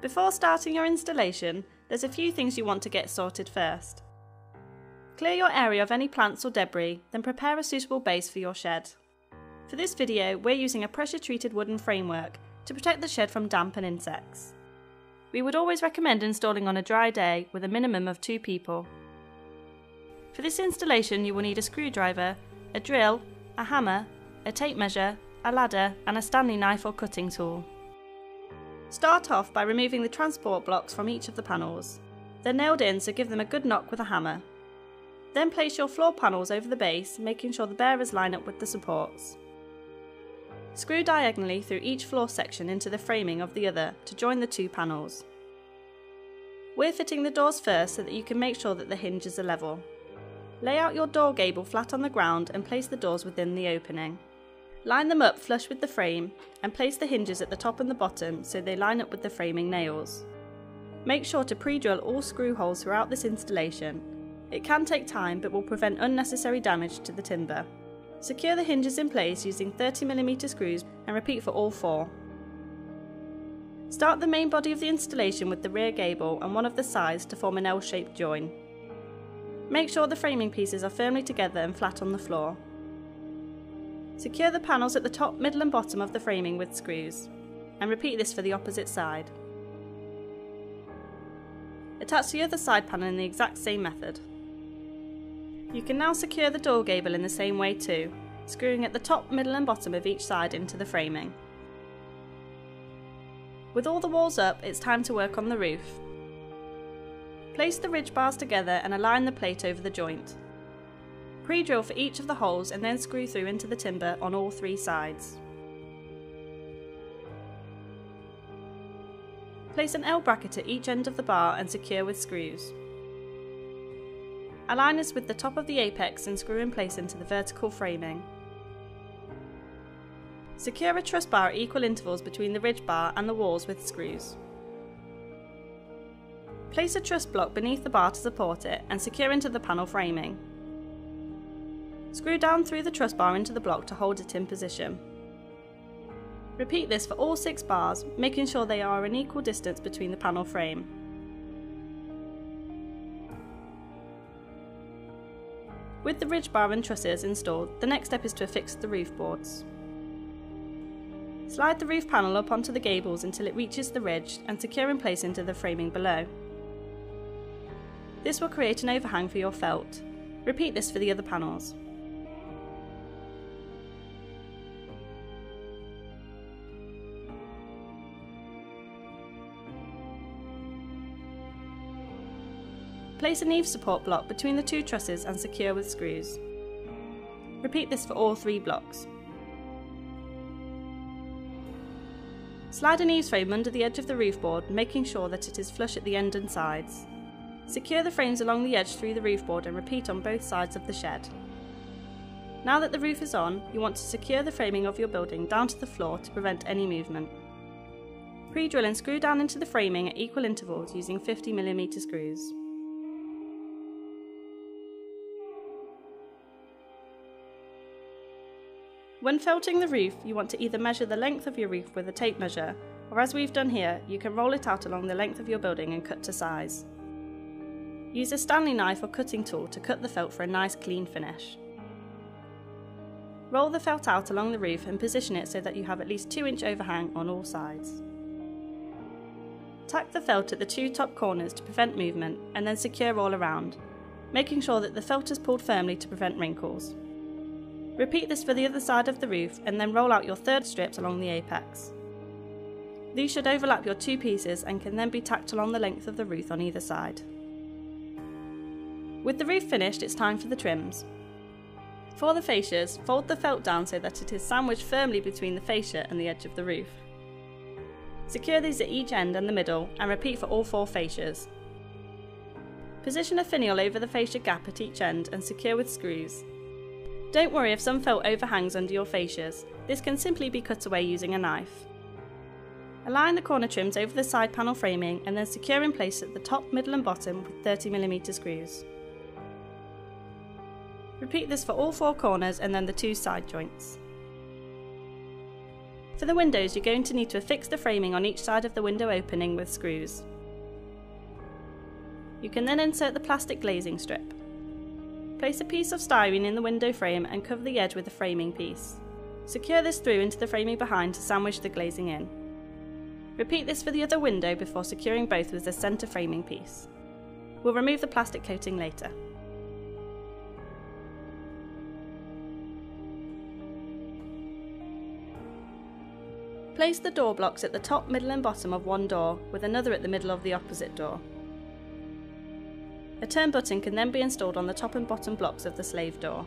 Before starting your installation, there's a few things you want to get sorted first. Clear your area of any plants or debris, then prepare a suitable base for your shed. For this video, we're using a pressure-treated wooden framework to protect the shed from damp and insects. We would always recommend installing on a dry day with a minimum of 2 people. For this installation, you will need a screwdriver, a drill, a hammer, a tape measure, a ladder, and a Stanley knife or cutting tool. Start off by removing the transport blocks from each of the panels. They're nailed in, so give them a good knock with a hammer. Then place your floor panels over the base, making sure the bearers line up with the supports. Screw diagonally through each floor section into the framing of the other to join the 2 panels. We're fitting the doors first so that you can make sure that the hinges are level. Lay out your door gable flat on the ground and place the doors within the opening. Line them up flush with the frame and place the hinges at the top and the bottom so they line up with the framing nails. Make sure to pre-drill all screw holes throughout this installation. It can take time but will prevent unnecessary damage to the timber. Secure the hinges in place using 30mm screws and repeat for all 4. Start the main body of the installation with the rear gable and one of the sides to form an L-shaped join. Make sure the framing pieces are firmly together and flat on the floor. Secure the panels at the top, middle and bottom of the framing with screws, and repeat this for the opposite side. Attach the other side panel in the exact same method. You can now secure the door gable in the same way too, screwing at the top, middle and bottom of each side into the framing. With all the walls up, it's time to work on the roof. Place the ridge bars together and align the plate over the joint. Pre-drill for each of the holes and then screw through into the timber on all 3 sides. Place an L bracket at each end of the bar and secure with screws. Align this with the top of the apex and screw in place into the vertical framing. Secure a truss bar at equal intervals between the ridge bar and the walls with screws. Place a truss block beneath the bar to support it and secure into the panel framing. Screw down through the truss bar into the block to hold it in position. Repeat this for all 6 bars, making sure they are an equal distance between the panel frame. With the ridge bar and trusses installed, the next step is to affix the roof boards. Slide the roof panel up onto the gables until it reaches the ridge and secure in place into the framing below. This will create an overhang for your felt. Repeat this for the other panels. Place an eave support block between the 2 trusses and secure with screws. Repeat this for all 3 blocks. Slide an eaves frame under the edge of the roof board, making sure that it is flush at the end and sides. Secure the frames along the edge through the roof board and repeat on both sides of the shed. Now that the roof is on, you want to secure the framing of your building down to the floor to prevent any movement. Pre-drill and screw down into the framing at equal intervals using 50mm screws. When felting the roof, you want to either measure the length of your roof with a tape measure, or as we've done here, you can roll it out along the length of your building and cut to size. Use a Stanley knife or cutting tool to cut the felt for a nice clean finish. Roll the felt out along the roof and position it so that you have at least 2-inch overhang on all sides. Tack the felt at the 2 top corners to prevent movement and then secure all around, making sure that the felt is pulled firmly to prevent wrinkles. Repeat this for the other side of the roof and then roll out your 3rd strips along the apex. These should overlap your 2 pieces and can then be tacked along the length of the roof on either side. With the roof finished, it's time for the trims. For the fascias, fold the felt down so that it is sandwiched firmly between the fascia and the edge of the roof. Secure these at each end and the middle and repeat for all 4 fascias. Position a finial over the fascia gap at each end and secure with screws. Don't worry if some felt overhangs under your fascias, this can simply be cut away using a knife. Align the corner trims over the side panel framing and then secure in place at the top, middle and bottom with 30mm screws. Repeat this for all 4 corners and then the 2 side joints. For the windows, you're going to need to affix the framing on each side of the window opening with screws. You can then insert the plastic glazing strip. Place a piece of styrene in the window frame and cover the edge with the framing piece. Secure this through into the framing behind to sandwich the glazing in. Repeat this for the other window before securing both with the centre framing piece. We'll remove the plastic coating later. Place the door blocks at the top, middle and bottom of one door, with another at the middle of the opposite door. A turn button can then be installed on the top and bottom blocks of the slave door.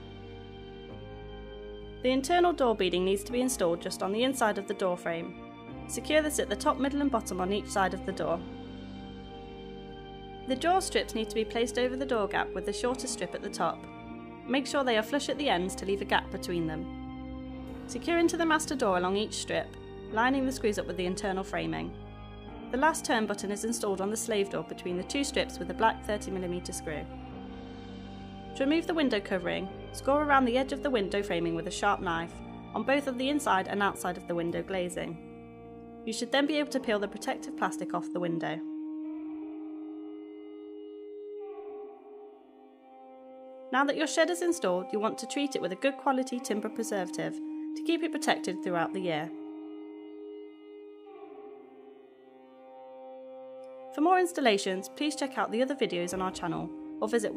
The internal door beading needs to be installed just on the inside of the door frame. Secure this at the top, middle and bottom on each side of the door. The jaw strips need to be placed over the door gap with the shorter strip at the top. Make sure they are flush at the ends to leave a gap between them. Secure into the master door along each strip, lining the screws up with the internal framing. The last turn button is installed on the slave door between the two strips with a black 30mm screw. To remove the window covering, score around the edge of the window framing with a sharp knife, on both of the inside and outside of the window glazing. You should then be able to peel the protective plastic off the window. Now that your shed is installed, you want to treat it with a good quality timber preservative to keep it protected throughout the year. For more installations, please check out the other videos on our channel or visit